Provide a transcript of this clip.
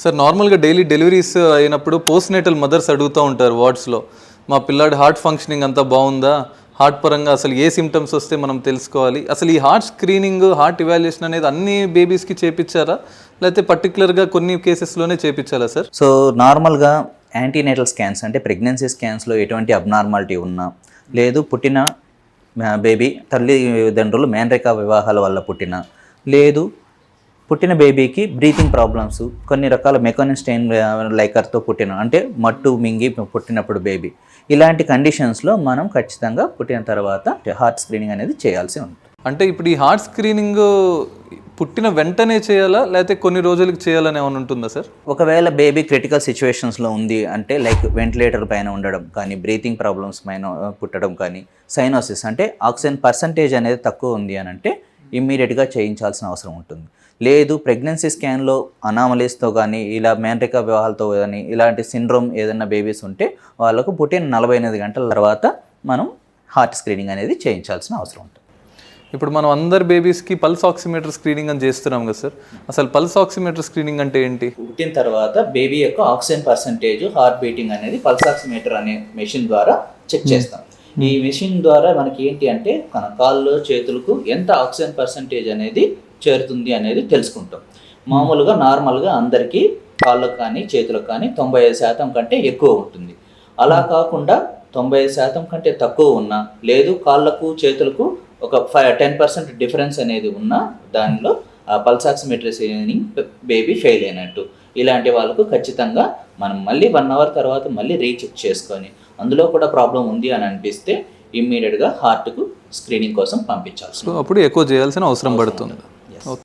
Sir నార్మల్గా daily deliveries అయినప్పుడు post natal mothers అడుగుతూ ఉంటారు వార్డ్స్లో, మా పిల్లాడి హార్ట్ ఫంక్షనింగ్ అంతా బాగుందా, హార్ట్ పరంగా అసలు ఏ సిమ్టమ్స్ వస్తే మనం తెలుసుకోవాలి, అసలు ఈ హార్ట్ స్క్రీనింగ్ హార్ట్ ఇవాల్యుయేషన్ అనేది అన్ని బేబీస్కి చేపించారా లేకపోతే పర్టికులర్గా కొన్ని కేసెస్లోనే చేపించాలా సార్? సో నార్మల్గా యాంటీనేటల్ స్కాన్స్ అంటే ప్రెగ్నెన్సీ స్కాన్స్లో ఎటువంటి అబ్నార్మాలిటీ ఉన్నా, లేదు పుట్టిన బేబీ తల్లిదండ్రులు మేనరిక వివాహాల వల్ల పుట్టిన, లేదు పుట్టిన బేబీకి బ్రీతింగ్ ప్రాబ్లమ్స్, కొన్ని రకాల మెకానిక్ స్టెయిన్ లైకర్తో పుట్టిన అంటే మట్టు మింగి పుట్టినప్పుడు బేబీ, ఇలాంటి కండిషన్స్లో మనం ఖచ్చితంగా పుట్టిన తర్వాత హార్ట్ స్క్రీనింగ్ అనేది చేయాల్సి ఉంటుంది. అంటే ఇప్పుడు ఈ హార్ట్ స్క్రీనింగ్ పుట్టిన వెంటనే చేయాలా లేకపోతే కొన్ని రోజులకి చేయాలని ఏమైనా ఉంటుందా సార్? ఒకవేళ బేబీ క్రిటికల్ సిచ్యువేషన్స్లో ఉంది అంటే లైక్ వెంటిలేటర్ పైన ఉండడం కానీ, బ్రీతింగ్ ప్రాబ్లమ్స్ పైన పుట్టడం కానీ, సైనోసిస్ అంటే ఆక్సిజన్ పర్సంటేజ్ అనేది తక్కువ ఉంది అని అంటే ఇమ్మీడియట్గా చేయించాల్సిన అవసరం ఉంటుంది. లేదు ప్రెగ్నెన్సీ స్కాన్లో అనామలీస్తో కానీ, ఇలా మేనరిక వివాహాలతో కానీ ఇలాంటి సిండ్రోమ్ ఏదైనా బేబీస్ ఉంటే వాళ్ళకు పుట్టిన 48 గంటల తర్వాత మనం హార్ట్ స్క్రీనింగ్ అనేది చేయించాల్సిన అవసరం ఉంటుంది. ఇప్పుడు మనం అందరు బేబీస్కి పల్స్ ఆక్సిమీటర్ స్క్రీనింగ్ అని చేస్తున్నాం కదా సార్, అసలు పల్స్ ఆక్సిమీటర్ స్క్రీనింగ్ అంటే ఏంటి? పుట్టిన తర్వాత బేబీ యొక్క ఆక్సిజన్ పర్సంటేజ్, హార్ట్ బీటింగ్ అనేది పల్స్ ఆక్సిమీటర్ అనే మెషిన్ ద్వారా చెక్ చేస్తాం. ఈ మెషిన్ ద్వారా మనకి ఏంటి అంటే మన కాళ్ళు చేతులకు ఎంత ఆక్సిజన్ పర్సంటేజ్ అనేది చేరుతుంది అనేది తెలుసుకుంటాం. మామూలుగా నార్మల్గా అందరికీ కాళ్ళకు కానీ చేతులకు కానీ 95% కంటే ఎక్కువ ఉంటుంది. అలా కాకుండా 95% కంటే తక్కువ ఉన్నా, లేదు కాళ్ళకు చేతులకు ఒక 10% డిఫరెన్స్ అనేది ఉన్న దానిలో pulse oximeter screening baby fail అయినట్టు. ఇలాంటి వాళ్ళకు ఖచ్చితంగా మనం మళ్ళీ 1 అవర్ తర్వాత మళ్ళీ రీచెక్ చేసుకొని అందులో కూడా ప్రాబ్లం ఉంది అని అనిపిస్తే ఇమ్మీడియట్గా హార్ట్కు స్క్రీనింగ్ కోసం పంపించాల్సి. అప్పుడు ఎక్కువ చేయాల్సిన అవసరం పడుతుంది. ఓకే.